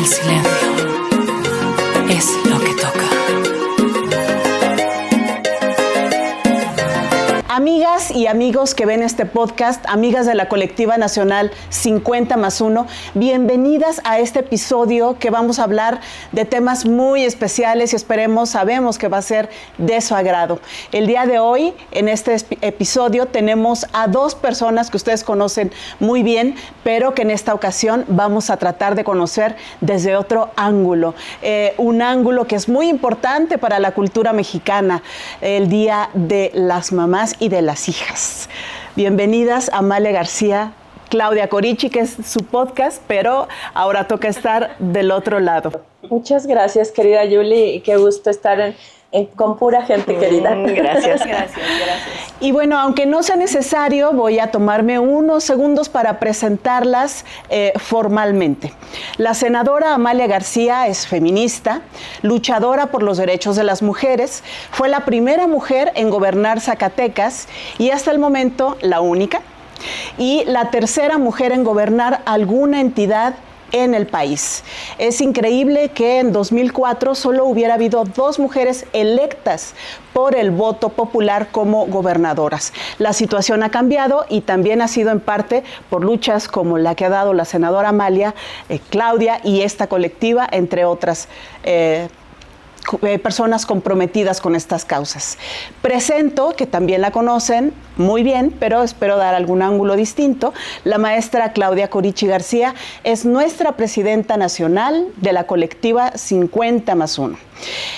El silencio es lo que toca. Amigas y amigos que ven este podcast, amigas de la Colectiva Nacional 50+1, bienvenidas a este episodio que vamos a hablar de temas muy especiales y sabemos que va a ser de su agrado. El día de hoy, en este episodio, tenemos a dos personas que ustedes conocen muy bien, pero que en esta ocasión vamos a tratar de conocer desde otro ángulo. Un ángulo que es muy importante para la cultura mexicana, el Día de las Mamás y de las Hijas. Bienvenidas Amalia García, Claudia Corichi, que es su podcast, pero ahora toca estar del otro lado. Muchas gracias, querida Yuli, y qué gusto estar con pura gente querida. Gracias. Y bueno, aunque no sea necesario, voy a tomarme unos segundos para presentarlas formalmente. La senadora Amalia García es feminista, luchadora por los derechos de las mujeres, fue la primera mujer en gobernar Zacatecas y hasta el momento la única, y la tercera mujer en gobernar alguna entidad en el país. Es increíble que en 2004 solo hubiera habido 2 mujeres electas por el voto popular como gobernadoras. La situación ha cambiado y también ha sido en parte por luchas como la que ha dado la senadora Amalia, Claudia y esta colectiva, entre otras personas comprometidas con estas causas. Presento, que también la conocen muy bien, pero espero dar algún ángulo distinto, la maestra Claudia Corichi García es nuestra presidenta nacional de la colectiva 50+1.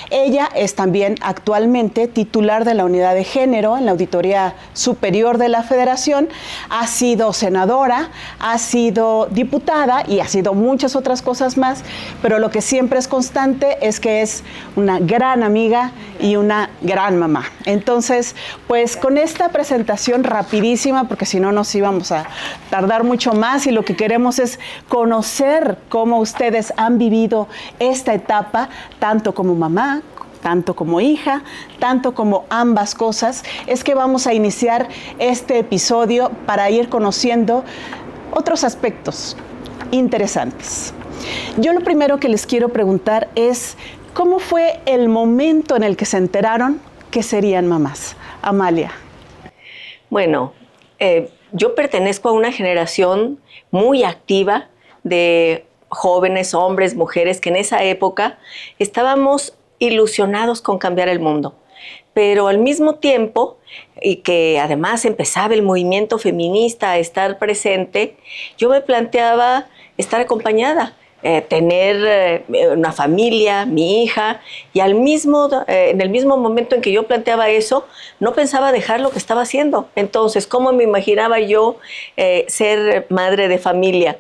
Ella es también actualmente titular de la unidad de género en la Auditoría Superior de la Federación, ha sido senadora, ha sido diputada y ha sido muchas otras cosas más, pero lo que siempre es constante es que es una gran amiga y una gran mamá. Entonces, pues con esta presentación rapidísima, porque si no nos íbamos a tardar mucho más y lo que queremos es conocer cómo ustedes han vivido esta etapa, tanto como mamá, tanto como hija, tanto como ambas cosas, es que vamos a iniciar este episodio para ir conociendo otros aspectos interesantes. Yo lo primero que les quiero preguntar es, ¿cómo fue el momento en el que se enteraron que serían mamás? Amalia. Bueno, yo pertenezco a una generación muy activa de jóvenes, hombres, mujeres, que en esa época estábamos ilusionados con cambiar el mundo. Pero al mismo tiempo, y que además empezaba el movimiento feminista a estar presente, yo me planteaba estar acompañada, tener una familia, mi hija, y en el mismo momento en que yo planteaba eso, no pensaba dejar lo que estaba haciendo. Entonces, ¿cómo me imaginaba yo ser madre de familia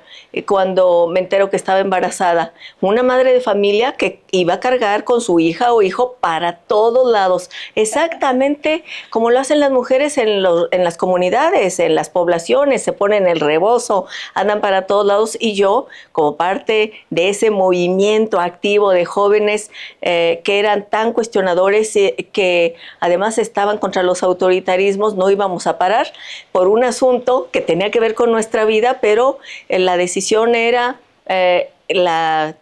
cuando me entero que estaba embarazada? Una madre de familia que iba a cargar con su hija o hijo para todos lados, exactamente como lo hacen las mujeres en las comunidades, en las poblaciones, se ponen el rebozo, andan para todos lados, y yo, como parte de ese movimiento activo de jóvenes que eran tan cuestionadores, que además estaban contra los autoritarismos, no íbamos a parar por un asunto que tenía que ver con nuestra vida, pero la decisión era la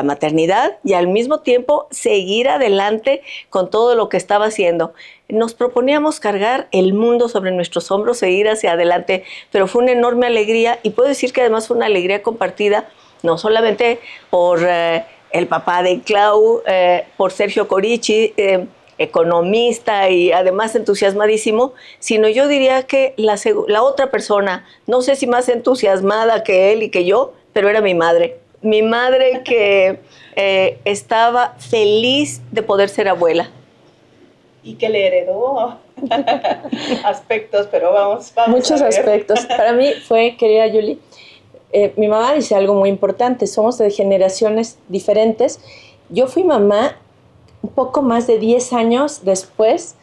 maternidad y al mismo tiempo seguir adelante con todo lo que estaba haciendo. Nos proponíamos cargar el mundo sobre nuestros hombros, seguir hacia adelante, pero fue una enorme alegría, y puedo decir que además fue una alegría compartida, no solamente por el papá de Clau, por Sergio Corichi, economista y además entusiasmadísimo, sino yo diría que la otra persona, no sé si más entusiasmada que él y que yo, pero era mi madre. Mi madre que estaba feliz de poder ser abuela. Y que le heredó aspectos, pero vamos muchos aspectos. Para mí fue, querida Yuli, mi mamá dice algo muy importante, somos de generaciones diferentes. Yo fui mamá un poco más de 10 años después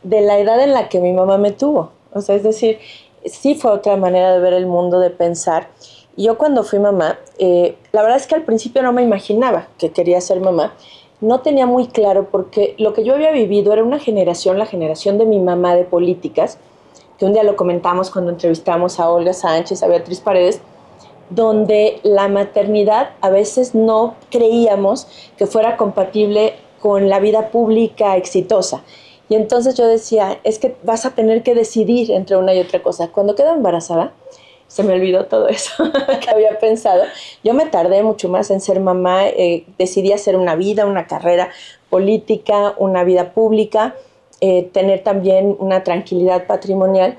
de la edad en la que mi mamá me tuvo. O sea, es decir, sí fue otra manera de ver el mundo, de pensar. Y yo cuando fui mamá, la verdad es que al principio no me imaginaba que quería ser mamá. No tenía muy claro, porque lo que yo había vivido era una generación, la generación de mi mamá, de políticas, que un día lo comentamos cuando entrevistamos a Olga Sánchez, a Beatriz Paredes, donde la maternidad a veces no creíamos que fuera compatible con la vida pública exitosa. Y entonces yo decía, es que vas a tener que decidir entre una y otra cosa. Cuando quedo embarazada, se me olvidó todo eso que había pensado. Yo me tardé mucho más en ser mamá, decidí hacer una vida, una carrera política, una vida pública, tener también una tranquilidad patrimonial,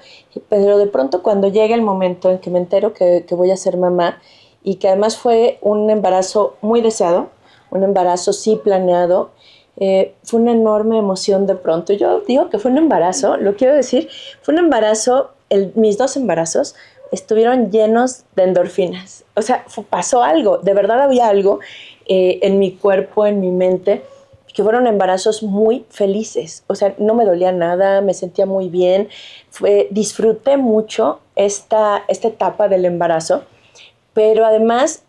pero de pronto cuando llega el momento en que me entero que voy a ser mamá, y que además fue un embarazo muy deseado, un embarazo sí planeado, fue una enorme emoción de pronto. Yo digo que fue un embarazo, lo quiero decir, fue un embarazo, mis 2 embarazos estuvieron llenos de endorfinas. O sea, pasó algo, de verdad había algo en mi cuerpo, en mi mente, que fueron embarazos muy felices. O sea, no me dolía nada, me sentía muy bien, disfruté mucho esta etapa del embarazo, pero además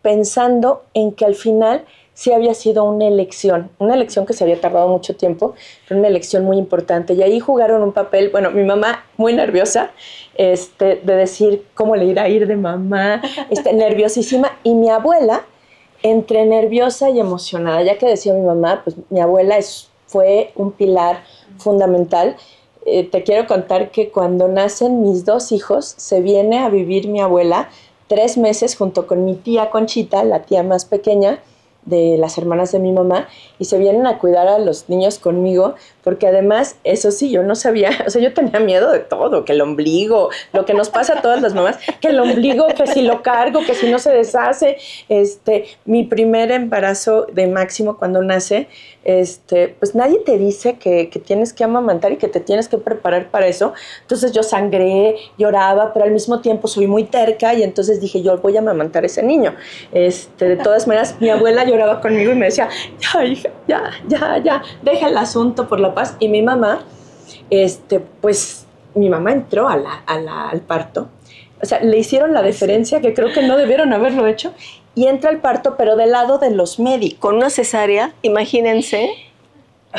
pensando en que al final sí había sido una elección que se había tardado mucho tiempo, pero una elección muy importante. Y ahí jugaron un papel, bueno, mi mamá muy nerviosa, de decir cómo le irá a ir de mamá, nerviosísima, y mi abuela entre nerviosa y emocionada, ya que decía mi mamá, pues mi abuela fue un pilar fundamental. Te quiero contar que cuando nacen mis 2 hijos, se viene a vivir mi abuela 3 meses junto con mi tía Conchita, la tía más pequeña de las hermanas de mi mamá, y se vienen a cuidar a los niños conmigo, porque además, eso sí, yo no sabía, o sea, yo tenía miedo de todo, que el ombligo, lo que nos pasa a todas las mamás, que el ombligo, que si lo cargo, que si no se deshace. Mi primer embarazo de Máximo cuando nace, pues nadie te dice que tienes que amamantar y que te tienes que preparar para eso. Entonces yo sangré, lloraba, pero al mismo tiempo soy muy terca, y entonces dije, yo voy a amamantar a ese niño. De todas maneras, mi abuela lloraba conmigo y me decía, ya, hija, ya, deja el asunto por la paz. Y mi mamá, pues mi mamá entró al parto. O sea, le hicieron la deferencia que creo que no debieron haberlo hecho, y entra al parto, pero del lado de los médicos. Con una cesárea, imagínense.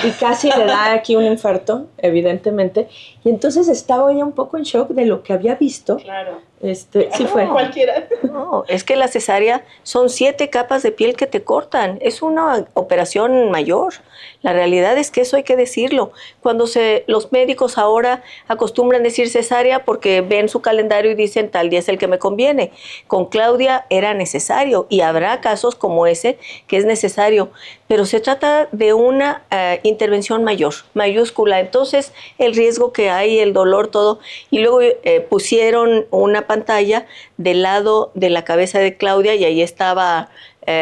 Y casi le da aquí un infarto, evidentemente. Y entonces estaba ella un poco en shock de lo que había visto. Claro. Sí fue. Cualquiera. No, es que la cesárea son 7 capas de piel que te cortan. Es una operación mayor. La realidad es que eso hay que decirlo. Cuando los médicos ahora acostumbran decir cesárea porque ven su calendario y dicen tal día es el que me conviene. Con Claudia era necesario, y habrá casos como ese que es necesario, pero se trata de una intervención mayor, mayúscula. Entonces el riesgo que hay, el dolor, todo. Y luego pusieron una pantalla del lado de la cabeza de Claudia, y ahí estaba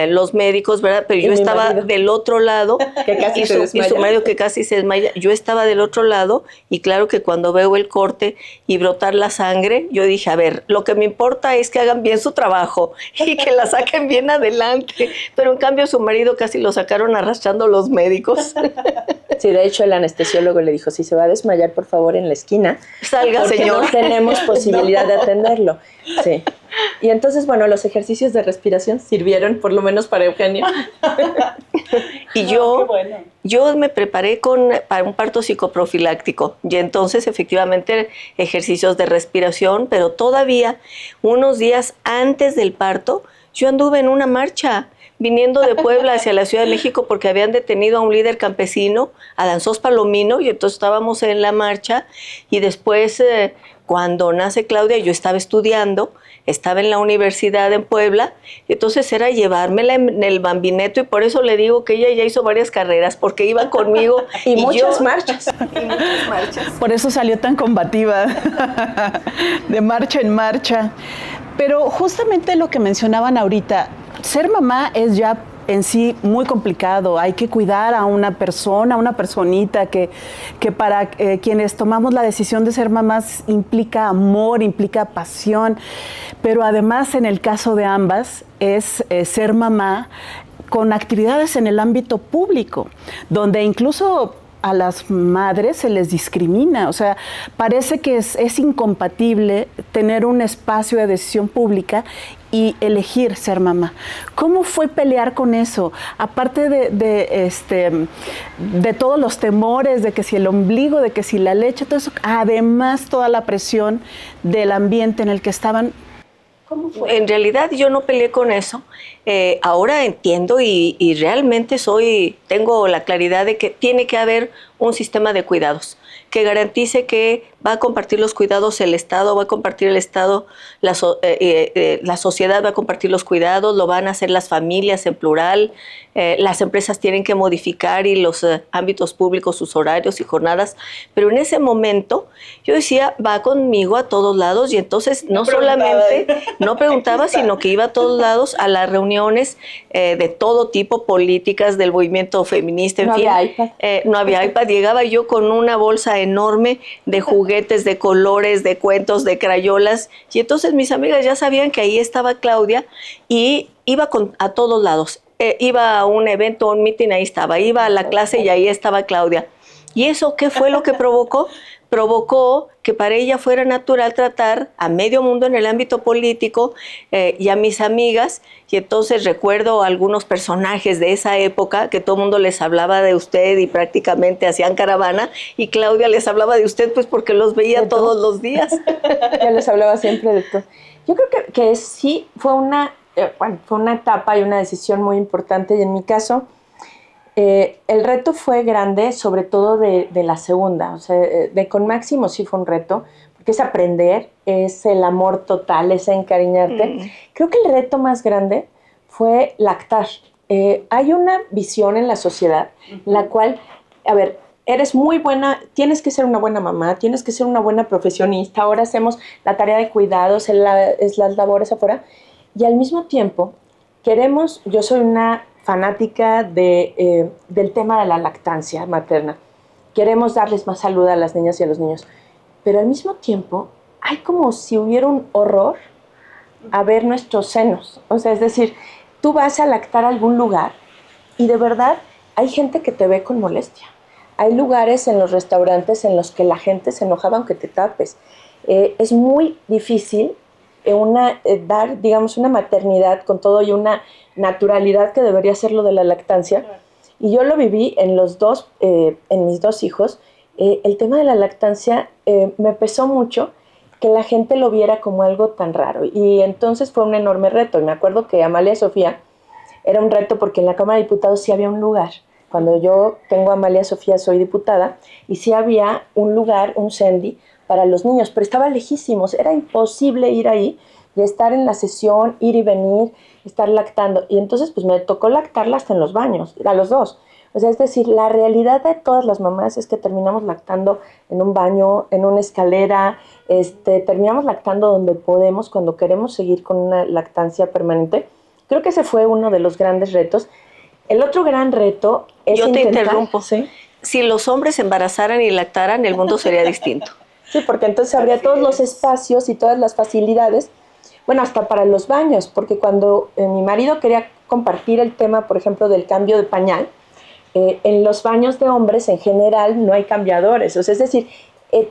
los médicos, ¿verdad? Pero yo estaba del otro lado, que casi se desmaya. y su marido que casi se desmaya. Yo estaba del otro lado, y claro que cuando veo el corte y brotar la sangre, yo dije, a ver, lo que me importa es que hagan bien su trabajo y que la saquen bien adelante. Pero en cambio su marido casi lo sacaron arrastrando los médicos. Sí, de hecho el anestesiólogo le dijo, si se va a desmayar, por favor, en la esquina. Salga, porque señor. No tenemos posibilidad de atenderlo. Sí. Y entonces, bueno, los ejercicios de respiración sirvieron, por lo menos para Eugenio. Y yo me preparé para un parto psicoprofiláctico, y entonces efectivamente ejercicios de respiración, pero todavía unos días antes del parto yo anduve en una marcha viniendo de Puebla hacia la Ciudad de México porque habían detenido a un líder campesino, Adanzós Palomino, y entonces estábamos en la marcha. Y después cuando nace Claudia yo estaba estudiando, estaba en la universidad en Puebla, entonces era llevármela en el bambineto, y por eso le digo que ella ya hizo varias carreras, porque iba conmigo y muchas marchas. Por eso salió tan combativa, de marcha en marcha. Pero justamente lo que mencionaban ahorita, ser mamá es ya en sí muy complicado. Hay que cuidar a una persona, una personita que para quienes tomamos la decisión de ser mamás implica amor, implica pasión, pero además en el caso de ambas es ser mamá con actividades en el ámbito público, donde incluso a las madres se les discrimina. O sea, parece que es incompatible tener un espacio de decisión pública y elegir ser mamá. ¿Cómo fue pelear con eso? Aparte de todos los temores, de que si el ombligo, de que si la leche, todo eso, además toda la presión del ambiente en el que estaban. ¿Cómo fue? En realidad yo no peleé con eso. Ahora entiendo y realmente tengo la claridad de que tiene que haber un sistema de cuidados que garantice que va a compartir los cuidados el Estado, va a compartir el Estado, la sociedad va a compartir los cuidados, lo van a hacer las familias en plural, las empresas tienen que modificar y los ámbitos públicos sus horarios y jornadas, pero en ese momento yo decía, va conmigo a todos lados y entonces no solamente, no preguntaba, sino que iba a todos lados a las reuniones de todo tipo, políticas, del movimiento feminista, en fin. No había iPad. No había iPad, llegaba yo con una bolsa enorme de juguetes, de colores, de cuentos, de crayolas, y entonces mis amigas ya sabían que ahí estaba Claudia y iba a todos lados. Iba a un evento, a un meeting, ahí estaba, iba a la clase y ahí estaba Claudia. ¿Y eso qué fue lo que provocó? Provocó que para ella fuera natural tratar a medio mundo en el ámbito político y a mis amigas, y entonces recuerdo algunos personajes de esa época que todo el mundo les hablaba de usted y prácticamente hacían caravana, y Claudia les hablaba de usted pues porque los veía todos los días. Ya les hablaba siempre de todo. Yo creo que sí fue una etapa y una decisión muy importante, y en mi caso el reto fue grande, sobre todo de la segunda. O sea, de con Máximo sí fue un reto, porque es aprender, es el amor total, es encariñarte. Creo que el reto más grande fue lactar. Hay una visión en la sociedad, la cual, a ver, eres muy buena, tienes que ser una buena mamá, tienes que ser una buena profesionista, ahora hacemos la tarea de cuidados, las labores afuera, y al mismo tiempo yo soy una fanática del tema de la lactancia materna. Queremos darles más salud a las niñas y a los niños, pero al mismo tiempo hay como si hubiera un horror a ver nuestros senos. O sea, es decir, tú vas a lactar a algún lugar y de verdad hay gente que te ve con molestia. Hay lugares en los restaurantes en los que la gente se enojaba aunque te tapes. Es muy difícil dar, digamos, una maternidad con todo y una naturalidad que debería ser lo de la lactancia. Y yo lo viví en mis dos hijos. El tema de la lactancia me pesó mucho que la gente lo viera como algo tan raro. Y entonces fue un enorme reto. Y me acuerdo que Amalia Sofía era un reto porque en la Cámara de Diputados sí había un lugar. Cuando yo tengo a Amalia Sofía, soy diputada, y sí había un lugar, un Sendy, para los niños, pero estaba lejísimos, era imposible ir ahí y estar en la sesión, ir y venir, estar lactando. Y entonces pues me tocó lactarla hasta en los baños, a los dos. O sea, es decir, la realidad de todas las mamás es que terminamos lactando en un baño, en una escalera, terminamos lactando donde podemos, cuando queremos seguir con una lactancia permanente. Creo que ese fue uno de los grandes retos. El otro gran reto es Yo te interrumpo. ¿Sí? Si los hombres embarazaran y lactaran, el mundo sería distinto. Sí, porque entonces habría todos los espacios y todas las facilidades, bueno, hasta para los baños, porque cuando mi marido quería compartir el tema, por ejemplo, del cambio de pañal, en los baños de hombres en general no hay cambiadores. O sea, es decir,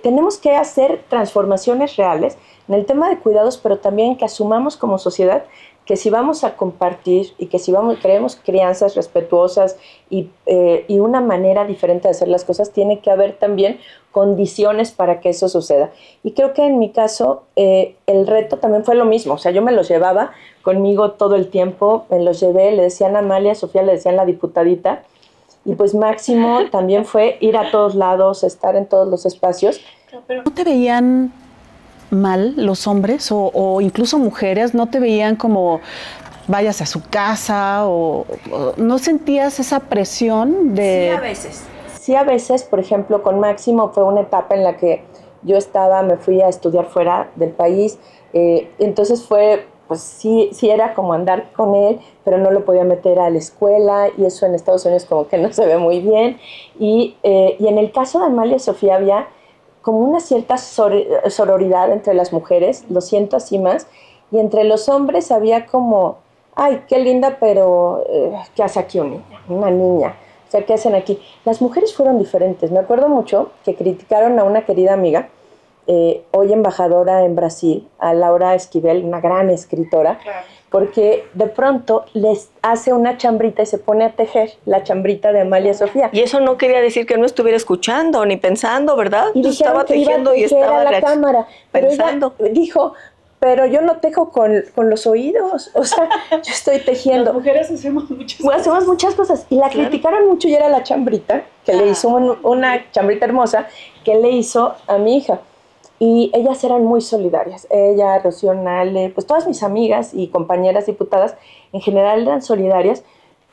tenemos que hacer transformaciones reales en el tema de cuidados, pero también que asumamos como sociedad que si vamos a compartir y que si queremos crianzas respetuosas y una manera diferente de hacer las cosas, tiene que haber también condiciones para que eso suceda. Y creo que en mi caso el reto también fue lo mismo. O sea, yo me los llevaba conmigo todo el tiempo, me los llevé, le decían a Amalia, Sofía le decían la diputadita, y pues Máximo también fue ir a todos lados, estar en todos los espacios. ¿No te veían mal los hombres o incluso mujeres? ¿No te veían como vayas a su casa o no sentías esa presión de...? Sí, a veces. Sí, a veces, por ejemplo, con Máximo fue una etapa en la que yo me fui a estudiar fuera del país, entonces fue, pues sí era como andar con él, pero no lo podía meter a la escuela y eso en Estados Unidos como que no se ve muy bien. Y en el caso de Amalia Sofía había como una cierta sororidad entre las mujeres, lo siento así más, y entre los hombres había como, ay, qué linda, pero ¿qué hace aquí una niña? O sea, ¿qué hacen aquí? Las mujeres fueron diferentes. Me acuerdo mucho que criticaron a una querida amiga, hoy embajadora en Brasil, a Laura Esquivel, una gran escritora, claro, porque de pronto les hace una chambrita y se pone a tejer la chambrita de Amalia Sofía. Y eso no quería decir que no estuviera escuchando ni pensando, ¿verdad? Y dijeron estaba que tejiendo iba a y estaba a la cámara, pero pensando. ella dijo, pero yo no tejo con los oídos, o sea, yo estoy tejiendo. Las mujeres hacemos muchas cosas. Hacemos muchas cosas, y la criticaron mucho, y era la chambrita, que le hizo una chambrita hermosa, que le hizo a mi hija. Y ellas eran muy solidarias. Ella, Rocío Nale, pues todas mis amigas y compañeras diputadas en general eran solidarias,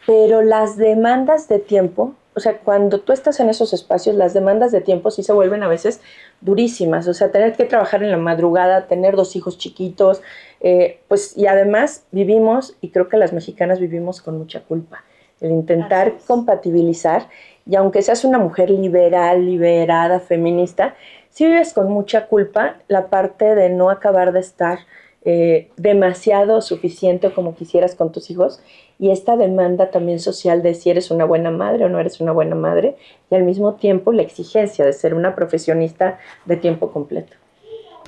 pero las demandas de tiempo, o sea, cuando tú estás en esos espacios, las demandas de tiempo sí se vuelven a veces durísimas. O sea, tener que trabajar en la madrugada, tener 2 hijos chiquitos, pues, y además vivimos, y creo que las mexicanas vivimos con mucha culpa, el intentar compatibilizar, y aunque seas una mujer liberal, liberada, feminista, sí vives con mucha culpa la parte de no acabar de estar demasiado suficiente como quisieras con tus hijos, y esta demanda también social de si eres una buena madre o no eres una buena madre, y al mismo tiempo la exigencia de ser una profesionista de tiempo completo.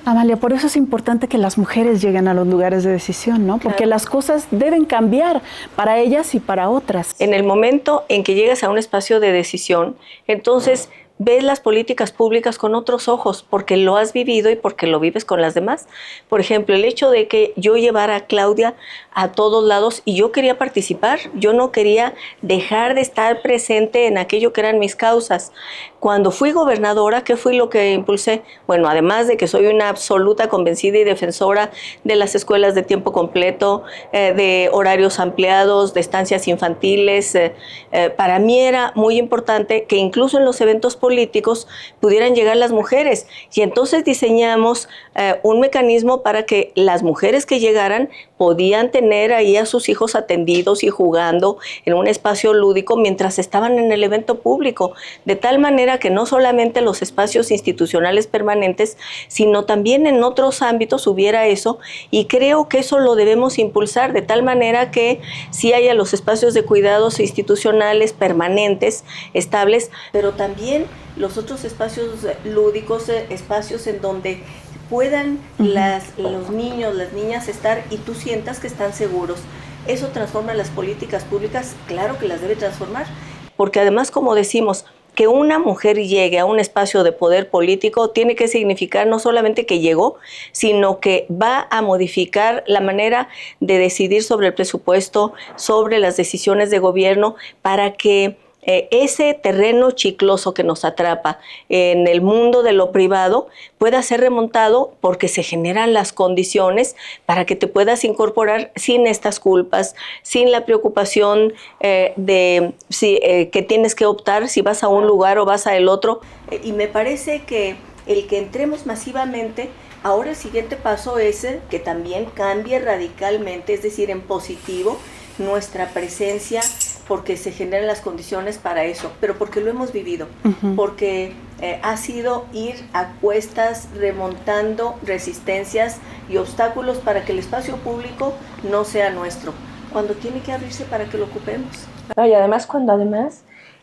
Amalia, por eso es importante que las mujeres lleguen a los lugares de decisión, ¿no? Porque las cosas deben cambiar para ellas y para otras. En el momento en que llegas a un espacio de decisión, entonces ves las políticas públicas con otros ojos, porque lo has vivido y porque lo vives con las demás. Por ejemplo, el hecho de que yo llevara a Claudia a todos lados y yo quería participar, yo no quería dejar de estar presente en aquello que eran mis causas. Cuando fui gobernadora, ¿qué fue lo que impulsé? Bueno, además de que soy una absoluta convencida y defensora de las escuelas de tiempo completo, de horarios ampliados, de estancias infantiles, para mí era muy importante que incluso en los eventos políticos pudieran llegar las mujeres, y entonces diseñamos un mecanismo para que las mujeres que llegaran podían tener ahí a sus hijos atendidos y jugando en un espacio lúdico mientras estaban en el evento público, de tal manera que no solamente los espacios institucionales permanentes, sino también en otros ámbitos hubiera eso, y creo que eso lo debemos impulsar de tal manera que sí haya los espacios de cuidados institucionales permanentes, estables, pero también los otros espacios lúdicos, espacios en donde puedan los niños, las niñas estar y tú sientas que están seguros. Eso transforma las políticas públicas, claro que las debe transformar, porque además, como decimos, que una mujer llegue a un espacio de poder político tiene que significar no solamente que llegó, sino que va a modificar la manera de decidir sobre el presupuesto, sobre las decisiones de gobierno, para que ese terreno chicloso que nos atrapa en el mundo de lo privado pueda ser remontado, porque se generan las condiciones para que te puedas incorporar sin estas culpas, sin la preocupación de que tienes que optar si vas a un lugar o vas a el otro. Y me parece que el que entremos masivamente, ahora el siguiente paso es que también cambie radicalmente, es decir, en positivo, nuestra presencia, porque se generan las condiciones para eso, pero porque lo hemos vivido, porque ha sido ir a cuestas remontando resistencias y obstáculos para que el espacio público no sea nuestro, cuando tiene que abrirse para que lo ocupemos. No, y además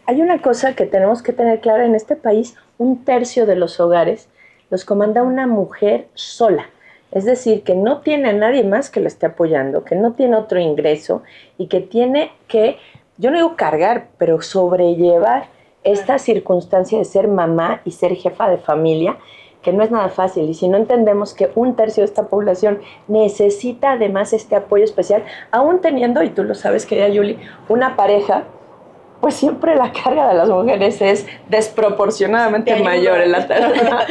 hay una cosa que tenemos que tener clara en este país: 1/3 de los hogares los comanda una mujer sola. Es decir, que no tiene a nadie más que la esté apoyando, que no tiene otro ingreso, y que tiene que, yo no digo cargar, pero sobrellevar esta circunstancia de ser mamá y ser jefa de familia, que no es nada fácil. Y si no entendemos que 1/3 de esta población necesita además este apoyo especial, aún teniendo, y tú lo sabes, querida Yuli, una pareja, pues siempre la carga de las mujeres es desproporcionadamente mayor.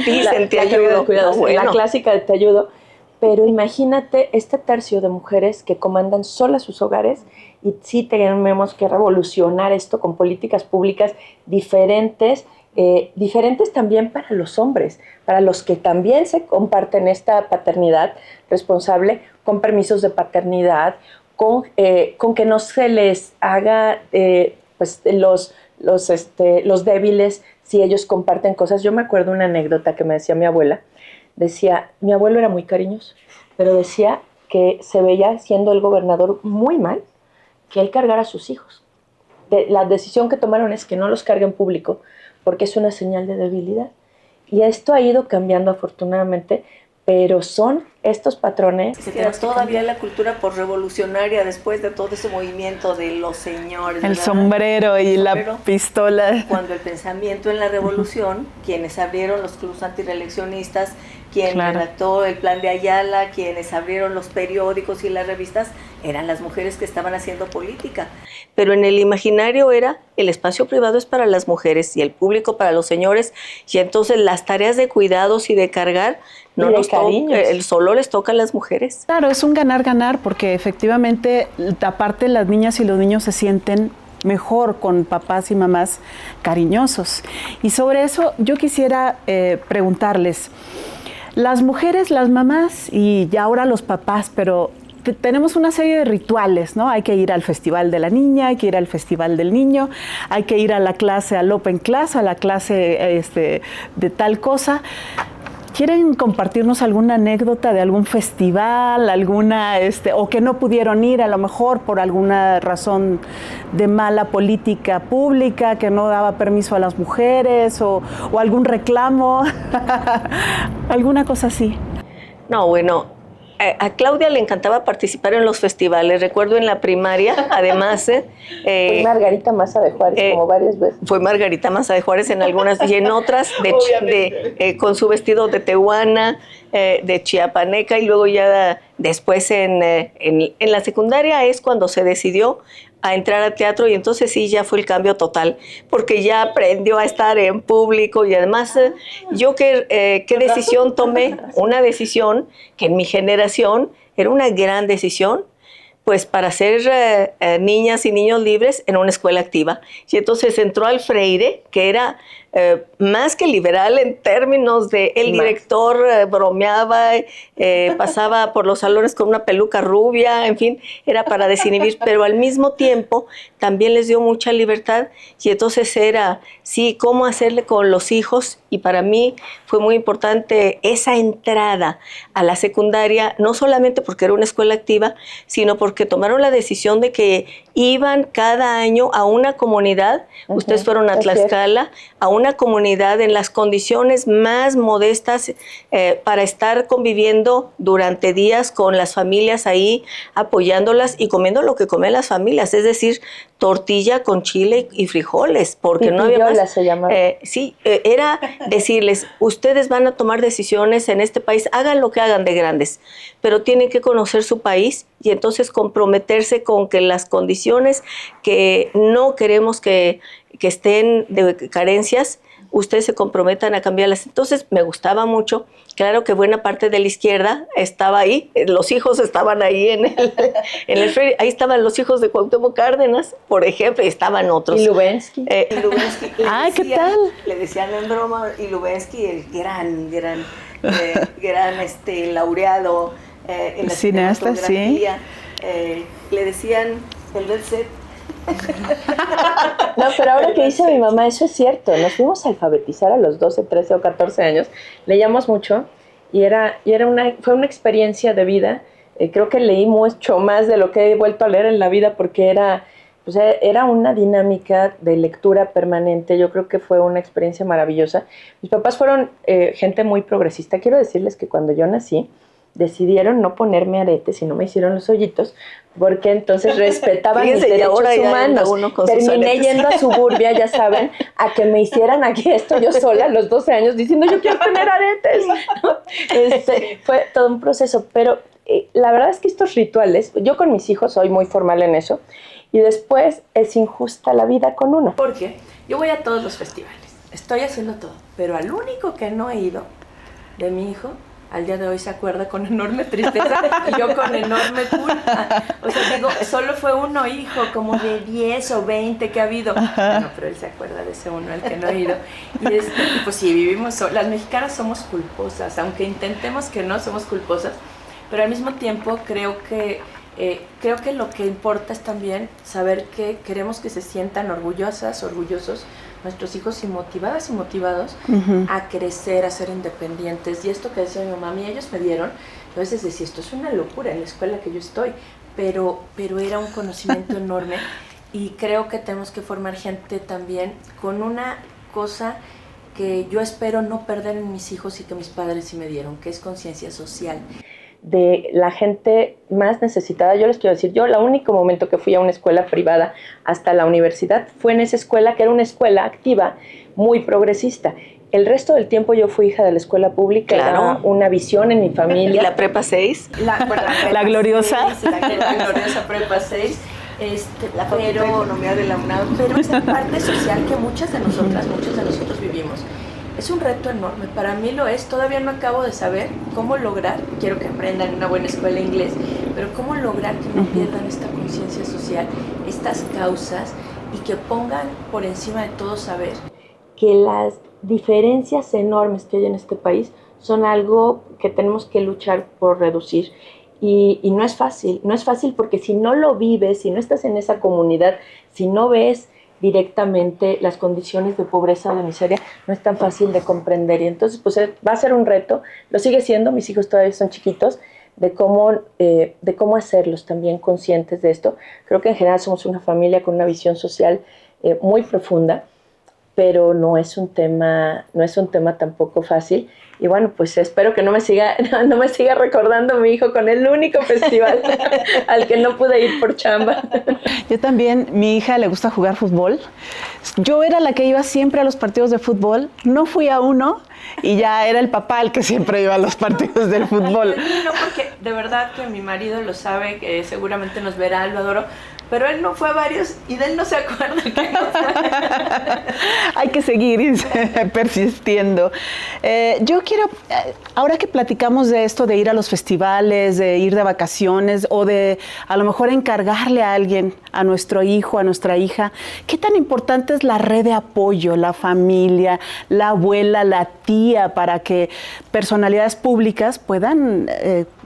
Dicen, te ayudo. Cuidado, la clásica de te ayudo. Pero imagínate este tercio de mujeres que comandan solas sus hogares, y sí tenemos que revolucionar esto con políticas públicas diferentes, diferentes también para los hombres, para los que también se comparten esta paternidad responsable, con permisos de paternidad, con que no se les haga pues los débiles si ellos comparten cosas. Yo me acuerdo una anécdota que me decía mi abuela. Decía, mi abuelo era muy cariñoso, pero decía que se veía, siendo el gobernador, muy mal que él cargara a sus hijos. La decisión que tomaron es que no los cargue en público, porque es una señal de debilidad. Y esto ha ido cambiando afortunadamente, pero son estos patrones. Se queda todavía la cultura posrevolucionaria después de todo ese movimiento de los señores. El sombrero y la pistola. Cuando el pensamiento en la revolución, quienes abrieron los clubes antireeleccionistas, quien Claro. redactó el plan de Ayala, quienes abrieron los periódicos y las revistas, eran las mujeres que estaban haciendo política. Pero en el imaginario era el espacio privado es para las mujeres y el público para los señores, y entonces las tareas de cuidados y de cargar no Y de nos cariños. solo les toca a las mujeres. Claro, es un ganar-ganar porque efectivamente, aparte las niñas y los niños se sienten mejor con papás y mamás cariñosos. Y sobre eso yo quisiera preguntarles, las mujeres, las mamás y ya ahora los papás, pero tenemos una serie de rituales, ¿no? Hay que ir al festival de la niña, hay que ir al festival del niño, hay que ir a la clase, al open class, a la clase de tal cosa. ¿Quieren compartirnos alguna anécdota de algún festival, alguna o que no pudieron ir a lo mejor por alguna razón de mala política pública que no daba permiso a las mujeres o algún reclamo, alguna cosa así? No, bueno, a Claudia le encantaba participar en los festivales. Recuerdo en la primaria, además, Fue Margarita Maza de Juárez como varias veces. fue Margarita Maza de Juárez en algunas y en otras con su vestido de tehuana, de chiapaneca, y luego ya después en la secundaria es cuando se decidió a entrar a teatro, y entonces sí, ya fue el cambio total, porque ya aprendió a estar en público, y además yo qué decisión tomé, una decisión que en mi generación era una gran decisión, pues para ser niñas y niños libres en una escuela activa. Y entonces entró al Freire, que era más que liberal en términos de el director bromeaba, pasaba por los salones con una peluca rubia, en fin, era para desinhibir, pero al mismo tiempo también les dio mucha libertad, y entonces era, sí, cómo hacerle con los hijos, y para mí fue muy importante esa entrada a la secundaria, no solamente porque era una escuela activa, sino porque tomaron la decisión de que iban cada año a una comunidad, ustedes fueron a Tlaxcala, a una comunidad en las condiciones más modestas para estar conviviendo durante días con las familias ahí, apoyándolas y comiendo lo que comen las familias, es decir, tortilla con chile y frijoles, porque no había más. Se llamaba. Sí, era decirles, ustedes van a tomar decisiones en este país, hagan lo que hagan de grandes, pero tienen que conocer su país y entonces comprometerse con que las condiciones que no queremos que estén de carencias, ustedes se comprometan a cambiarlas. Entonces me gustaba mucho. Claro que buena parte de la izquierda estaba ahí, los hijos estaban ahí en el Freire. Ahí estaban los hijos de Cuauhtémoc Cárdenas, por ejemplo, y estaban otros. Y Lubensky. ¿Qué tal? Le decían en broma, y Lubensky, el gran laureado en la cineasta, cinematografía, le decían el Red Set. No, pero ahora que dice mi mamá, eso es cierto. Nos fuimos a alfabetizar a los 12, 13 o 14 años. Leíamos mucho y fue una experiencia de vida. Creo que leí mucho más de lo que he vuelto a leer en la vida porque era una dinámica de lectura permanente. Yo creo que fue una experiencia maravillosa. Mis papás fueron gente muy progresista. Quiero decirles que cuando yo nací, decidieron no ponerme aretes y no me hicieron los hoyitos porque entonces respetaban mis derechos humanos. Terminé yendo a Suburbia, ya saben, a que me hicieran aquí esto yo sola a los 12 años diciendo yo quiero tener aretes. Fue todo un proceso, pero la verdad es que estos rituales, yo con mis hijos soy muy formal en eso, y después es injusta la vida con uno. Porque yo voy a todos los festivales, estoy haciendo todo, pero al único que no he ido de mi hijo, al día de hoy se acuerda con enorme tristeza y yo con enorme culpa. O sea, digo, solo fue uno hijo, como de 10 o 20 que ha habido. Bueno, pero él se acuerda de ese uno al que no he ido. Y pues sí, vivimos, las mexicanas somos culposas, aunque intentemos que no, somos culposas, pero al mismo tiempo creo que lo que importa es también saber que queremos que se sientan orgullosas, orgullosos nuestros hijos y motivadas y motivados a crecer, a ser independientes. Y esto que decía mi mamá, a mí ellos me dieron, yo a veces decía, esto es una locura en la escuela que yo estoy, pero era un conocimiento enorme, y creo que tenemos que formar gente también con una cosa que yo espero no perder en mis hijos y que mis padres sí me dieron, que es conciencia social. De la gente más necesitada. Yo les quiero decir, yo el único momento que fui a una escuela privada hasta la universidad fue en esa escuela, que era una escuela activa, muy progresista. El resto del tiempo yo fui hija de la escuela pública, Claro. era una visión en mi ¿Y familia. la prepa 6? La gloriosa. La gloriosa prepa 6. La Facultad de Economía de la UNAM. Pero esa parte social que muchos de nosotros vivimos es un reto enorme. Para mí lo es. Todavía no acabo de saber cómo lograr, quiero que aprendan en una buena escuela de inglés, pero cómo lograr que no pierdan esta conciencia social, estas causas, y que pongan por encima de todo saber que las diferencias enormes que hay en este país son algo que tenemos que luchar por reducir. Y no es fácil porque si no lo vives, si no estás en esa comunidad, si no ves directamente las condiciones de pobreza o de miseria, no es tan fácil de comprender. Y entonces pues va a ser un reto, lo sigue siendo, mis hijos todavía son chiquitos, de cómo hacerlos también conscientes de esto. Creo que en general somos una familia con una visión social muy profunda, pero no es un tema tampoco fácil. Y bueno, pues espero que no me siga recordando mi hijo con el único festival al que no pude ir por chamba. Yo también, mi hija le gusta jugar fútbol. Yo era la que iba siempre a los partidos de fútbol, no fui a uno y ya era el papá el que siempre iba a los partidos del fútbol. No, porque de verdad que mi marido lo sabe, que seguramente nos verá, lo adoro, pero él no fue a varios y de él no se acuerda. Hay que seguir persistiendo. Yo quiero, ahora que platicamos de esto, de ir a los festivales, de ir de vacaciones o de a lo mejor encargarle a alguien, a nuestro hijo, a nuestra hija, ¿qué tan importante es la red de apoyo, la familia, la abuela, la tía, para que personalidades públicas puedan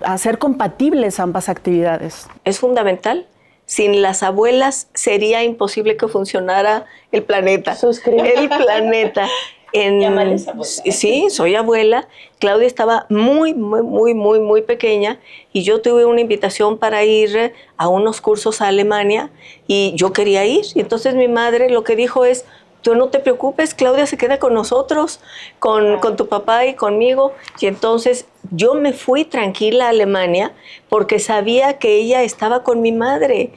hacer compatibles ambas actividades? Es fundamental. Sin las abuelas sería imposible que funcionara el planeta. Suscribo. El planeta. Llámales abuela. Sí, soy abuela. Claudia estaba muy pequeña y yo tuve una invitación para ir a unos cursos a Alemania y yo quería ir. Y entonces mi madre lo que dijo es: tú no te preocupes, Claudia se queda con nosotros, con tu papá y conmigo. Y entonces yo me fui tranquila a Alemania porque sabía que ella estaba con mi madre.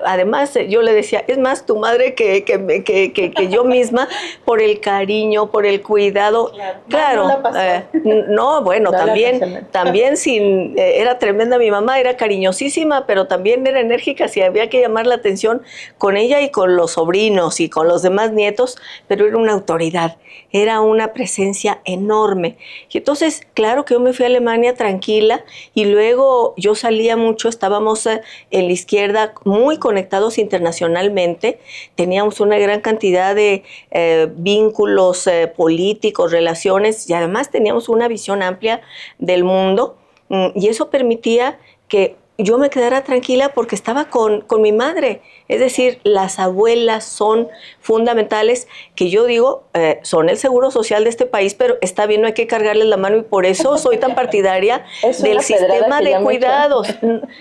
Además, yo le decía, es más tu madre que yo misma, por el cariño, por el cuidado. Claro, también era tremenda mi mamá, era cariñosísima, pero también era enérgica, si había que llamar la atención con ella y con los sobrinos y con los demás nietos, pero era una autoridad, era una presencia enorme. Y entonces, claro que yo me fui a Alemania tranquila y luego yo salía mucho, estábamos en la izquierda muy conectados internacionalmente, teníamos una gran cantidad de vínculos políticos, relaciones, y además teníamos una visión amplia del mundo, y eso permitía que yo me quedara tranquila porque estaba con mi madre. Es decir, las abuelas son fundamentales, que yo digo, son el seguro social de este país, pero está bien, no hay que cargarles la mano, y por eso soy tan partidaria del sistema de cuidados.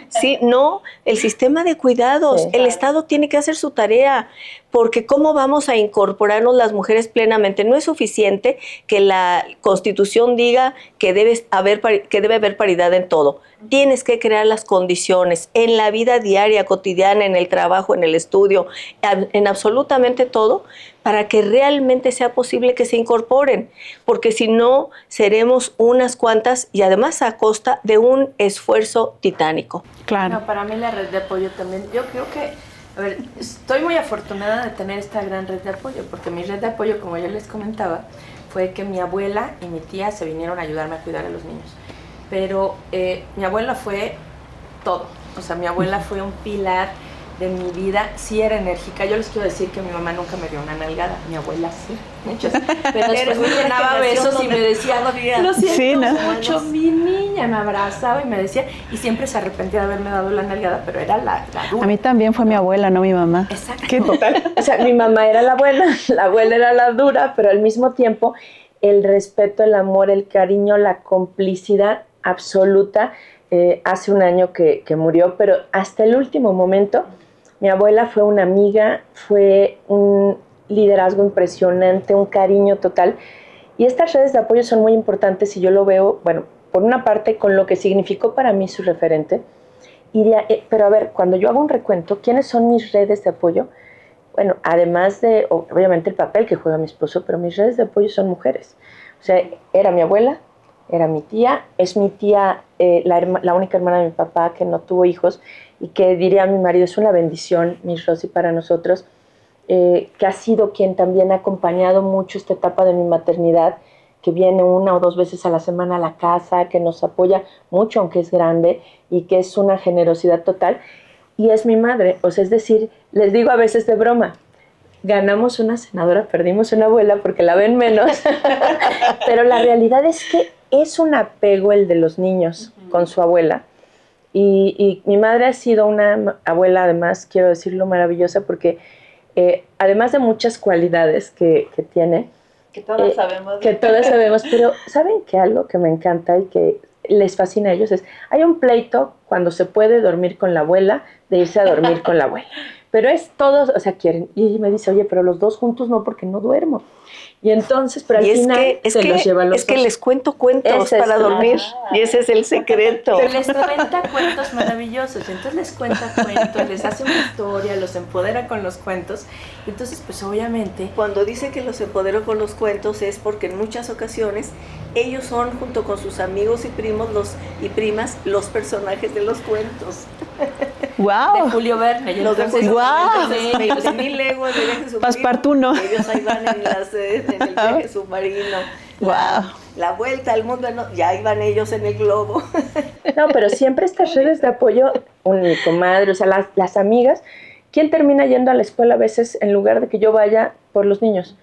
Sí, no, el sistema de cuidados. Sí, el Estado tiene que hacer su tarea, porque ¿cómo vamos a incorporarnos las mujeres plenamente? No es suficiente que la Constitución diga que debe haber paridad en todo. Tienes que crear las condiciones en la vida diaria, cotidiana, en el trabajo, en el estudio, en absolutamente todo, para que realmente sea posible que se incorporen, porque si no, seremos unas cuantas, y además a costa de un esfuerzo titánico. Claro. No, para mí la red de apoyo también, yo creo que, a ver, estoy muy afortunada de tener esta gran red de apoyo, porque mi red de apoyo, como yo les comentaba, fue que mi abuela y mi tía se vinieron a ayudarme a cuidar a los niños. Pero mi abuela fue todo, o sea, mi abuela fue un pilar de mi vida, sí era enérgica. Yo les quiero decir que mi mamá nunca me dio una nalgada, mi abuela sí, muchas, pero después me llenaba besos y me decía, lo siento sí, ¿no? mucho, mi niña, me abrazaba y me decía, y siempre se arrepentía de haberme dado la nalgada, pero era la dura. A mí también fue mi abuela, no mi mamá. Exacto. ¿Qué total? O sea, mi mamá era la buena, la abuela era la dura, pero al mismo tiempo el respeto, el amor, el cariño, la complicidad absoluta. Hace un año que murió, pero hasta el último momento mi abuela fue una amiga, fue un liderazgo impresionante, un cariño total. Y estas redes de apoyo son muy importantes, y yo lo veo, bueno, por una parte con lo que significó para mí su referente, pero a ver, cuando yo hago un recuento, ¿quiénes son mis redes de apoyo? Bueno, además de, obviamente, el papel que juega mi esposo, pero mis redes de apoyo son mujeres. O sea, era mi abuela, era mi tía, es mi tía, la única hermana de mi papá que no tuvo hijos y que diría a mi marido, es una bendición, mi Rosy, para nosotros, que ha sido quien también ha acompañado mucho esta etapa de mi maternidad, que viene 1 o 2 veces a la semana a la casa, que nos apoya mucho, aunque es grande, y que es una generosidad total. Y es mi madre, o sea, es decir, les digo a veces de broma, ganamos una senadora, perdimos una abuela porque la ven menos, pero la realidad es que es un apego el de los niños con su abuela. Y mi madre ha sido una abuela, además, quiero decirlo, maravillosa, porque además de muchas cualidades que tiene, Que todas sabemos. que todas sabemos, pero ¿saben qué? Algo que me encanta y que les fascina a ellos es, hay un pleito cuando se puede dormir con la abuela, de irse a dormir con la abuela. Pero es todos, o sea, quieren. Y me dice, oye, pero los dos juntos no, porque no duermo. Y entonces, pero al final se los lleva a los dos. Es que les cuento cuentos para dormir, y ese es el secreto. Les cuenta cuentos maravillosos, entonces les cuenta cuentos, les hace una historia, los empodera con los cuentos. Entonces, pues obviamente... Cuando dice que los empodero con los cuentos es porque en muchas ocasiones ellos son, junto con sus amigos y primos y primas, los personajes de los cuentos. ¡Wow! De Julio Verne. Los de Julio ¡Guau! Verne, de Mil leguas de viaje submarino. Passepartout. Ellos ahí van en el viaje submarino. ¡Wow! La vuelta al mundo, ya iban ellos en el globo. No, pero siempre estas redes de apoyo, mi comadre, o sea, las amigas, ¿quién termina yendo a la escuela a veces en lugar de que yo vaya por los niños?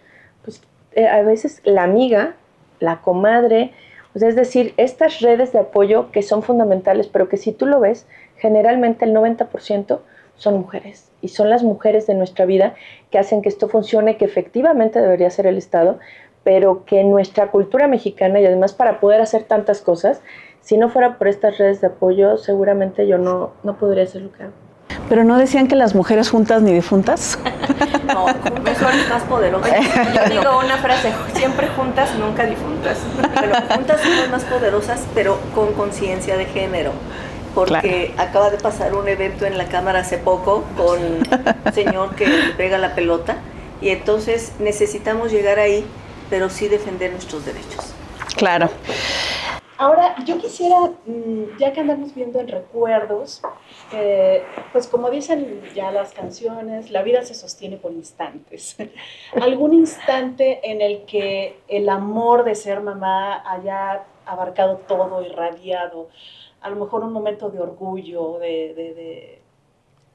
Pues a veces la amiga, la comadre, o sea, es decir, estas redes de apoyo que son fundamentales, pero que si tú lo ves, generalmente el 90% son mujeres, y son las mujeres de nuestra vida que hacen que esto funcione, que efectivamente debería ser el Estado, pero que nuestra cultura mexicana, y además para poder hacer tantas cosas, si no fuera por estas redes de apoyo, seguramente yo no podría hacer lo que hago. ¿Pero no decían que las mujeres juntas ni difuntas? No, mejor es más poderoso. Yo digo una frase, siempre juntas, nunca difuntas. Bueno, juntas somos más poderosas, pero con conciencia de género. Porque acaba de pasar un evento en la Cámara hace poco con un señor que pega la pelota, y entonces necesitamos llegar ahí, pero sí defender nuestros derechos. Claro. Ahora, yo quisiera, ya que andamos viendo en recuerdos, pues como dicen ya las canciones, la vida se sostiene por instantes. ¿Algún instante en el que el amor de ser mamá haya abarcado todo, irradiado? A lo mejor un momento de orgullo, de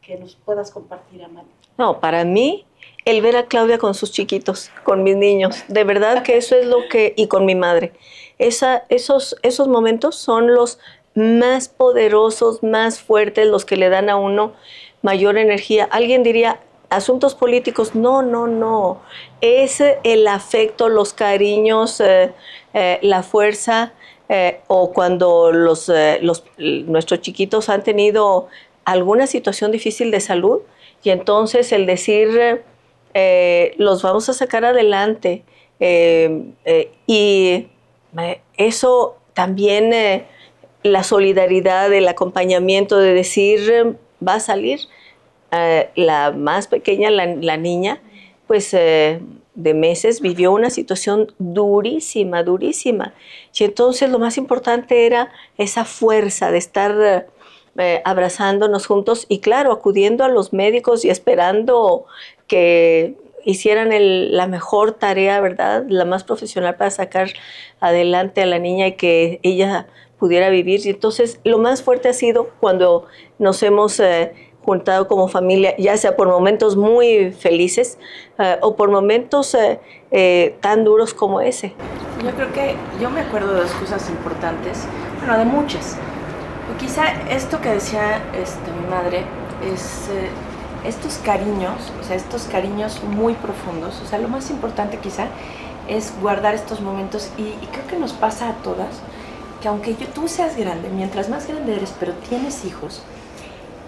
que nos puedas compartir, Amanda. No, para mí, el ver a Claudia con sus chiquitos, con mis niños, de verdad que eso es lo que, y con mi madre, esos momentos son los más poderosos, más fuertes, los que le dan a uno mayor energía. Alguien diría, asuntos políticos, no, es el afecto, los cariños, la fuerza, o cuando nuestros chiquitos han tenido alguna situación difícil de salud, y entonces el decir, los vamos a sacar adelante, y eso también, la solidaridad, el acompañamiento de decir, va a salir la más pequeña, la niña, pues de meses vivió una situación durísima. Y entonces lo más importante era esa fuerza de estar abrazándonos juntos y claro, acudiendo a los médicos y esperando que hicieran la mejor tarea, ¿verdad? La más profesional para sacar adelante a la niña y que ella pudiera vivir. Y entonces lo más fuerte ha sido cuando nos hemos juntado como familia, ya sea por momentos muy felices o por momentos tan duros como ese. Yo creo que yo me acuerdo de dos cosas importantes, bueno, de muchas. O quizá esto que decía mi madre es estos cariños, o sea, estos cariños muy profundos. O sea, lo más importante quizá es guardar estos momentos y creo que nos pasa a todas, que aunque tú seas grande, mientras más grande eres, pero tienes hijos,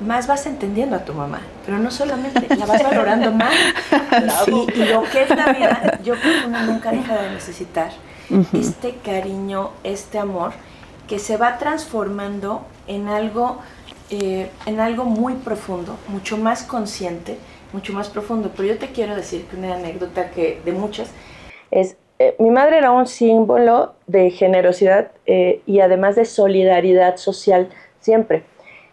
más vas entendiendo a tu mamá, pero no solamente, la vas valorando más. Y lo que es la vida, yo creo que uno nunca deja de necesitar este cariño, este amor, que se va transformando en algo en algo muy profundo, mucho más consciente, mucho más profundo. Pero yo te quiero decir que una anécdota que de muchas es, mi madre era un símbolo de generosidad y además de solidaridad social siempre.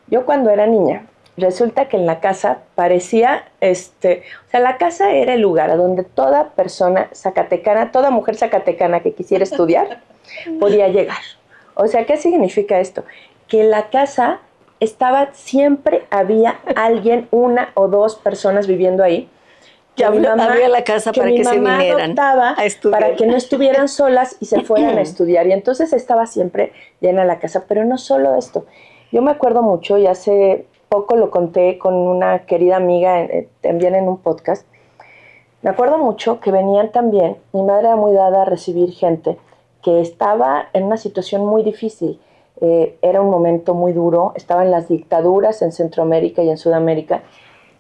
Yo cuando era niña, resulta que en la casa parecía, la casa era el lugar a donde toda persona zacatecana, toda mujer zacatecana que quisiera estudiar, podía llegar. O sea, ¿qué significa esto? Que en la casa siempre había alguien, una o dos personas viviendo ahí. Que abría la casa para que se vinieran a estudiar. Para que no estuvieran solas y se fueran a estudiar. Y entonces estaba siempre llena la casa. Pero no solo esto. Yo me acuerdo mucho, y hace poco lo conté con una querida amiga también en un podcast. Me acuerdo mucho que venían también, mi madre era muy dada a recibir gente que estaba en una situación muy difícil. Era un momento muy duro, estaban las dictaduras en Centroamérica y en Sudamérica.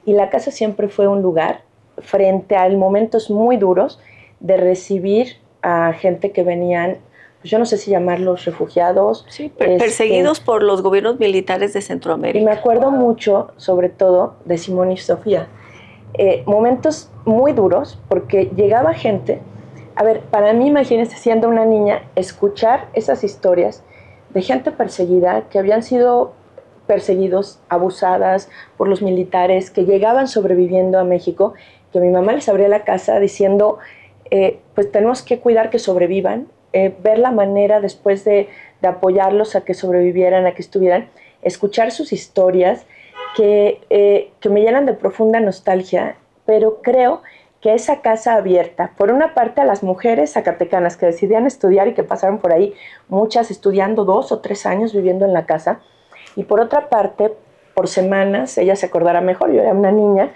Y la casa siempre fue un lugar frente a momentos muy duros de recibir a gente que venían, pues yo no sé si llamarlos refugiados. Sí, perseguidos por los gobiernos militares de Centroamérica. Y me acuerdo mucho, sobre todo, de Simón y Sofía. Momentos muy duros, porque llegaba gente. A ver, para mí, imagínense, siendo una niña, escuchar esas historias de gente perseguida, que habían sido perseguidos, abusadas por los militares, que llegaban sobreviviendo a México, que mi mamá les abría la casa diciendo, pues tenemos que cuidar que sobrevivan, ver la manera después de apoyarlos a que sobrevivieran, a que estuvieran, escuchar sus historias que me llenan de profunda nostalgia, pero creo que esa casa abierta, por una parte a las mujeres zacatecanas que decidían estudiar y que pasaron por ahí, muchas estudiando 2 o 3 años viviendo en la casa, y por otra parte, por semanas, ella se acordará mejor, yo era una niña,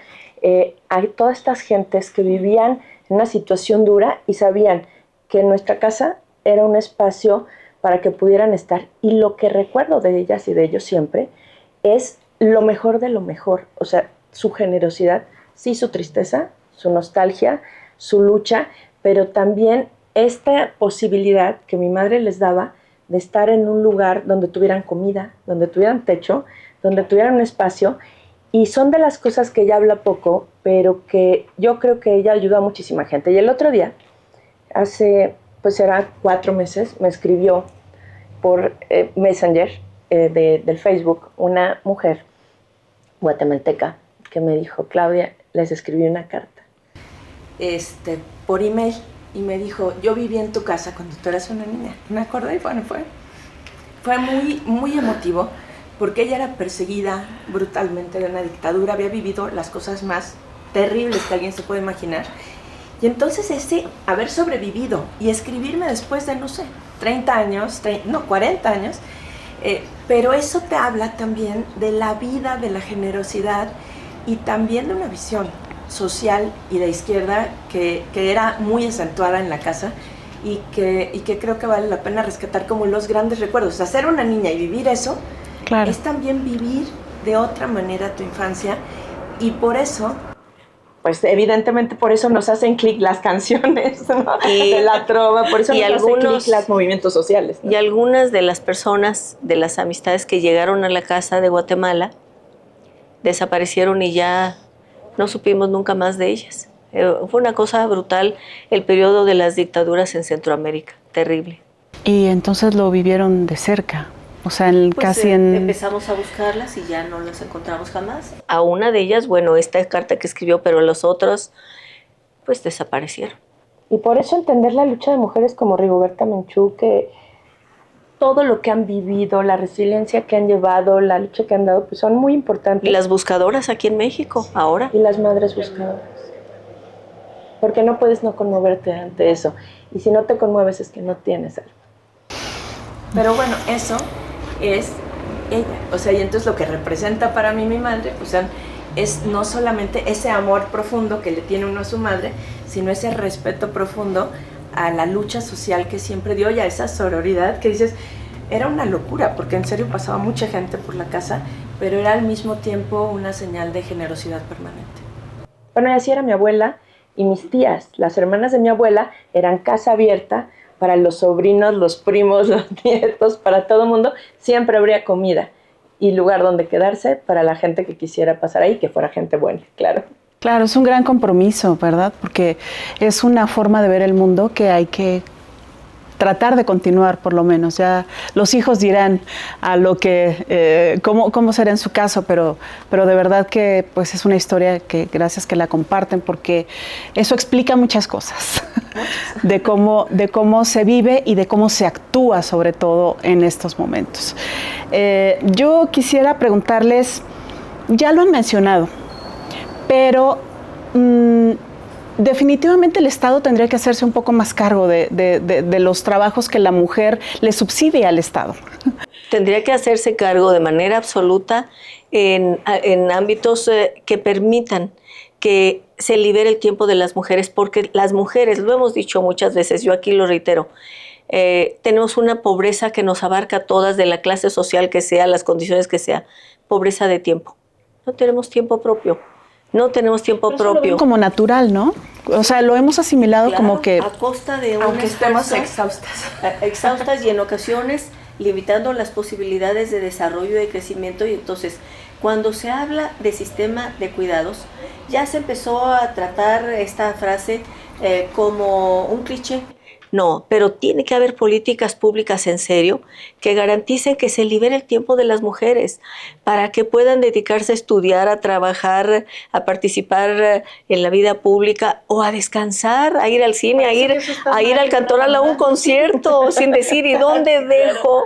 hay todas estas gentes que vivían en una situación dura y sabían que nuestra casa era un espacio para que pudieran estar. Y lo que recuerdo de ellas y de ellos siempre es lo mejor de lo mejor. O sea, su generosidad, sí, su tristeza, su nostalgia, su lucha, pero también esta posibilidad que mi madre les daba de estar en un lugar donde tuvieran comida, donde tuvieran techo, donde tuvieran un espacio. Y son de las cosas que ella habla poco, pero que yo creo que ella ayudó a muchísima gente. Y el otro día, hace, pues era 4 meses, me escribió por Messenger del Facebook una mujer guatemalteca que me dijo, Claudia, les escribí una carta. Por email, y me dijo, yo viví en tu casa cuando tú eras una niña. Me acordé y bueno, fue muy, muy emotivo, porque ella era perseguida brutalmente de una dictadura, había vivido las cosas más terribles que alguien se puede imaginar. Y entonces haber sobrevivido y escribirme después de, no sé, 30 años, 40 años, pero eso te habla también de la vida, de la generosidad y también de una visión social y de izquierda que era muy acentuada en la casa y que creo que vale la pena rescatar como los grandes recuerdos. O sea, ser una niña y vivir eso, claro, es también vivir de otra manera tu infancia, y por eso... Pues evidentemente por eso nos hacen clic las canciones, ¿no? De la trova, por eso nos hacen clic los movimientos sociales, ¿no? Y algunas de las personas, de las amistades que llegaron a la casa de Guatemala, desaparecieron y ya no supimos nunca más de ellas. Fue una cosa brutal el periodo de las dictaduras en Centroamérica, terrible. Y entonces lo vivieron de cerca. O sea, empezamos a buscarlas y ya no las encontramos jamás. A una de ellas, bueno, esta carta que escribió, pero los otros, pues desaparecieron. Y por eso entender la lucha de mujeres como Rigoberta Menchú, que todo lo que han vivido, la resiliencia que han llevado, la lucha que han dado, pues son muy importantes. Y las buscadoras aquí en México, ahora. Y las madres buscadoras. Porque no puedes no conmoverte ante eso. Y si no te conmueves es que no tienes algo. Pero bueno, eso es ella, o sea, y entonces lo que representa para mí mi madre, pues es no solamente ese amor profundo que le tiene uno a su madre, sino ese respeto profundo a la lucha social que siempre dio, y a esa sororidad que dices, era una locura, porque en serio pasaba mucha gente por la casa, pero era al mismo tiempo una señal de generosidad permanente. Bueno, y así era mi abuela y mis tías, las hermanas de mi abuela, eran casa abierta para los sobrinos, los primos, los nietos, para todo el mundo, siempre habría comida. y lugar donde quedarse para la gente que quisiera pasar ahí, que fuera gente buena, claro. Claro, es un gran compromiso, ¿verdad? Porque es una forma de ver el mundo que hay que tratar de continuar, por lo menos. Ya los hijos dirán a lo que cómo será en su caso, pero de verdad que pues es una historia que gracias que la comparten, porque eso explica muchas cosas de cómo se vive y de cómo se actúa, sobre todo en estos momentos. Yo quisiera preguntarles, ya lo han mencionado, pero definitivamente el Estado tendría que hacerse un poco más cargo de los trabajos que la mujer le subsidia al Estado. Tendría que hacerse cargo de manera absoluta en ámbitos que permitan que se libere el tiempo de las mujeres, porque las mujeres, lo hemos dicho muchas veces, yo aquí lo reitero, tenemos una pobreza que nos abarca a todas, de la clase social que sea, las condiciones que sea, pobreza de tiempo. No tenemos tiempo propio. No tenemos tiempo propio. Como natural, ¿no? O sea, lo hemos asimilado, claro, como que... A costa de un aunque esfuerzo, estemos exhaustas. Exhaustas y en ocasiones limitando las posibilidades de desarrollo y de crecimiento. Y entonces, cuando se habla de sistema de cuidados, ya se empezó a tratar esta frase como un cliché. No, pero tiene que haber políticas públicas en serio que garanticen que se libere el tiempo de las mujeres para que puedan dedicarse a estudiar, a trabajar, a participar en la vida pública o a descansar, a ir al cine, a ir al Cantoral a un concierto sin decir ¿y dónde dejo?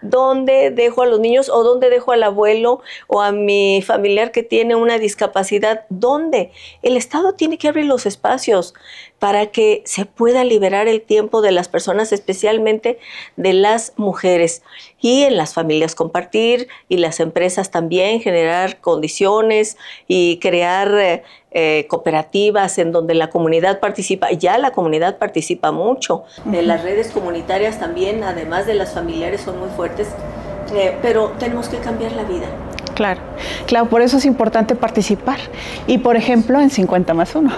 ¿Dónde dejo a los niños o dónde dejo al abuelo o a mi familiar que tiene una discapacidad? ¿Dónde? El Estado tiene que abrir los espacios para que se pueda liberar el tiempo de las personas, especialmente de las mujeres. Y en las familias compartir y las empresas también generar condiciones y crear cooperativas en donde la comunidad participa. Ya la comunidad participa mucho. Las redes comunitarias también, además de las familiares, son muy fuertes, pero tenemos que cambiar la vida. Claro, por eso es importante participar. Y, por ejemplo, en 50+1.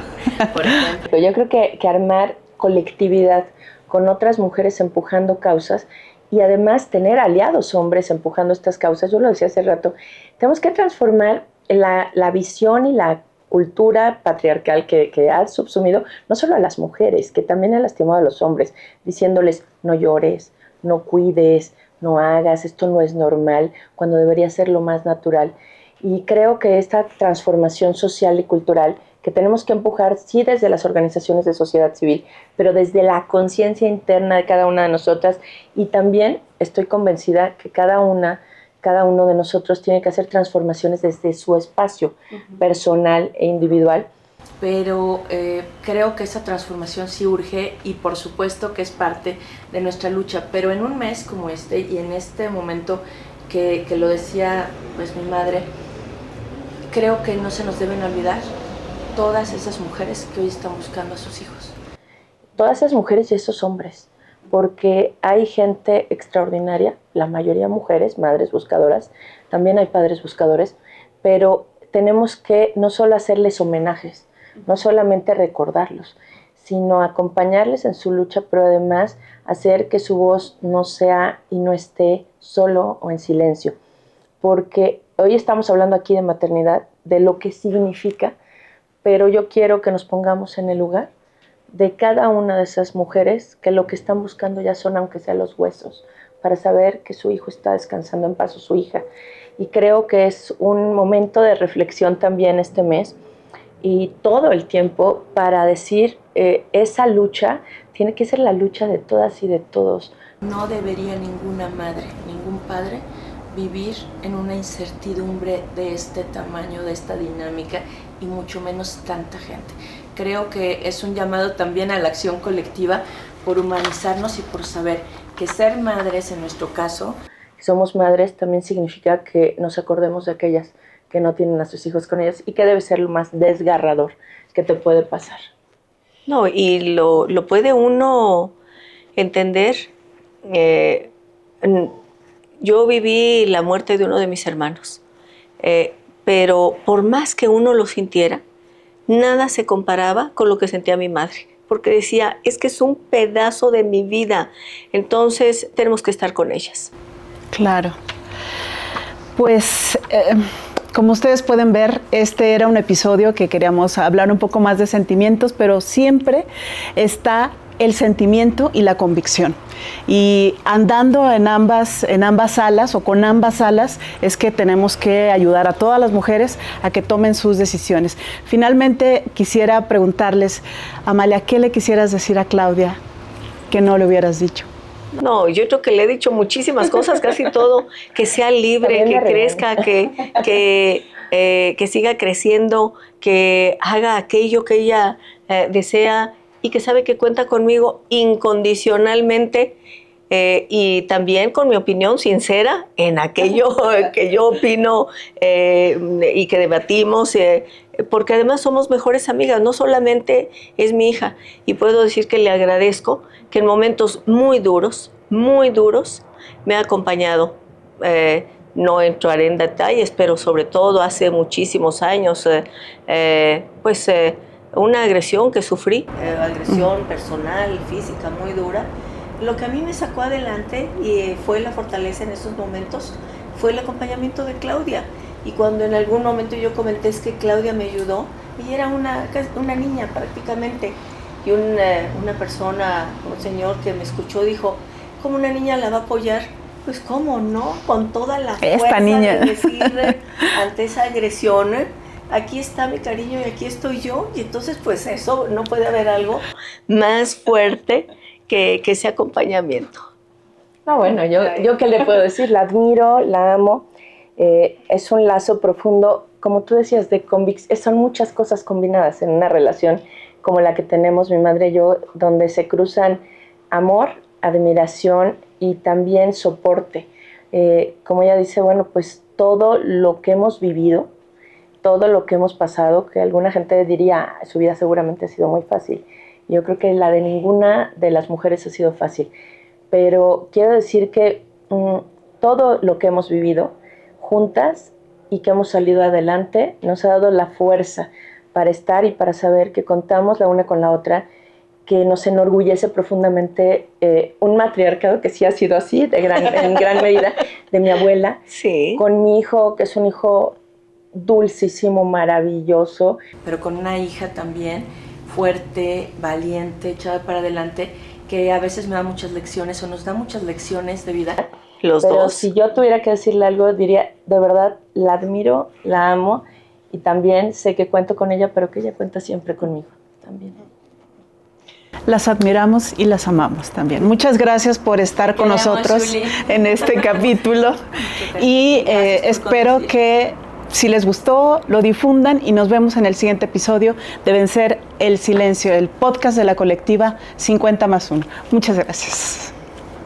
Por ejemplo. Yo creo que armar colectividad con otras mujeres empujando causas y además tener aliados hombres empujando estas causas, yo lo decía hace rato, tenemos que transformar la visión y la cultura patriarcal que ha subsumido no solo a las mujeres, que también ha lastimado a los hombres, diciéndoles no llores, no cuides, no hagas, esto no es normal, cuando debería ser lo más natural. Y creo que esta transformación social y cultural que tenemos que empujar, sí, desde las organizaciones de sociedad civil, pero desde la conciencia interna de cada una de nosotras, y también estoy convencida que cada uno de nosotros tiene que hacer transformaciones desde su espacio personal e individual. Pero creo que esa transformación sí urge y por supuesto que es parte de nuestra lucha, pero en un mes como este y en este momento que lo decía pues mi madre, creo que no se nos deben olvidar todas esas mujeres que hoy están buscando a sus hijos. Todas esas mujeres y esos hombres, porque hay gente extraordinaria, la mayoría mujeres, madres buscadoras, también hay padres buscadores, pero tenemos que no solo hacerles homenajes, no solamente recordarlos, sino acompañarles en su lucha, pero además hacer que su voz no sea y no esté solo o en silencio. Porque hoy estamos hablando aquí de maternidad, de lo que significa, pero yo quiero que nos pongamos en el lugar de cada una de esas mujeres que lo que están buscando ya son, aunque sea los huesos, para saber que su hijo está descansando en paz o su hija. Y creo que es un momento de reflexión también este mes, y todo el tiempo para decir esa lucha tiene que ser la lucha de todas y de todos. No debería ninguna madre, ningún padre vivir en una incertidumbre de este tamaño, de esta dinámica y mucho menos tanta gente. Creo que es un llamado también a la acción colectiva por humanizarnos y por saber que ser madres en nuestro caso. Somos madres también significa que nos acordemos de aquellas que no tienen a sus hijos con ellas y que debe ser lo más desgarrador que te puede pasar. No, y lo puede uno entender. Yo viví la muerte de uno de mis hermanos, pero por más que uno lo sintiera, nada se comparaba con lo que sentía mi madre, porque decía, es que es un pedazo de mi vida, entonces tenemos que estar con ellas. Claro. Pues, como ustedes pueden ver, este era un episodio que queríamos hablar un poco más de sentimientos, pero siempre está el sentimiento y la convicción. Y andando en ambas alas o con ambas alas es que tenemos que ayudar a todas las mujeres a que tomen sus decisiones. Finalmente quisiera preguntarles, Amalia, ¿qué le quisieras decir a Claudia que no le hubieras dicho? No, yo creo que le he dicho muchísimas cosas, casi todo, que sea libre, que crezca, que siga creciendo, que haga aquello que ella desea y que sabe que cuenta conmigo incondicionalmente y también con mi opinión sincera en aquello que yo opino y que debatimos, porque además somos mejores amigas, no solamente es mi hija, y puedo decir que le agradezco que en momentos muy duros, me ha acompañado. No entraré en detalles, pero sobre todo hace muchísimos años, una agresión que sufrí, agresión personal, física, muy dura. Lo que a mí me sacó adelante y fue la fortaleza en esos momentos, fue el acompañamiento de Claudia. Y cuando en algún momento yo comenté es que Claudia me ayudó, y era una niña prácticamente, y una persona, un señor que me escuchó dijo, ¿cómo una niña la va a apoyar? Pues cómo no, con toda la fuerza de decirle ante esa agresión, aquí está mi cariño y aquí estoy yo, y entonces pues eso, no puede haber algo más fuerte que ese acompañamiento. No, bueno, yo qué le puedo decir, la admiro, la amo, es un lazo profundo, como tú decías, de convicción, son muchas cosas combinadas en una relación como la que tenemos mi madre y yo, donde se cruzan amor, admiración y también soporte. Como ella dice, bueno, pues todo lo que hemos vivido, todo lo que hemos pasado, que alguna gente diría, su vida seguramente ha sido muy fácil. Yo creo que la de ninguna de las mujeres ha sido fácil. Pero quiero decir que todo lo que hemos vivido juntas y que hemos salido adelante nos ha dado la fuerza para estar y para saber que contamos la una con la otra, que nos enorgullece profundamente un matriarcado que sí ha sido así, en gran medida, de mi abuela, sí, con mi hijo, que es un hijo dulcísimo, maravilloso. Pero con una hija también fuerte, valiente, echada para adelante, que a veces me da muchas lecciones o nos da muchas lecciones de vida. Los Pero dos. si yo tuviera que decirle algo, diría, de verdad, la admiro, la amo, y también sé que cuento con ella, pero que ella cuenta siempre conmigo también. Las admiramos y las amamos también. Muchas gracias por estar con nosotros, Julie, en este capítulo. Y espero que si les gustó, lo difundan y nos vemos en el siguiente episodio de Vencer el Silencio, el podcast de la colectiva 50+1. Muchas gracias.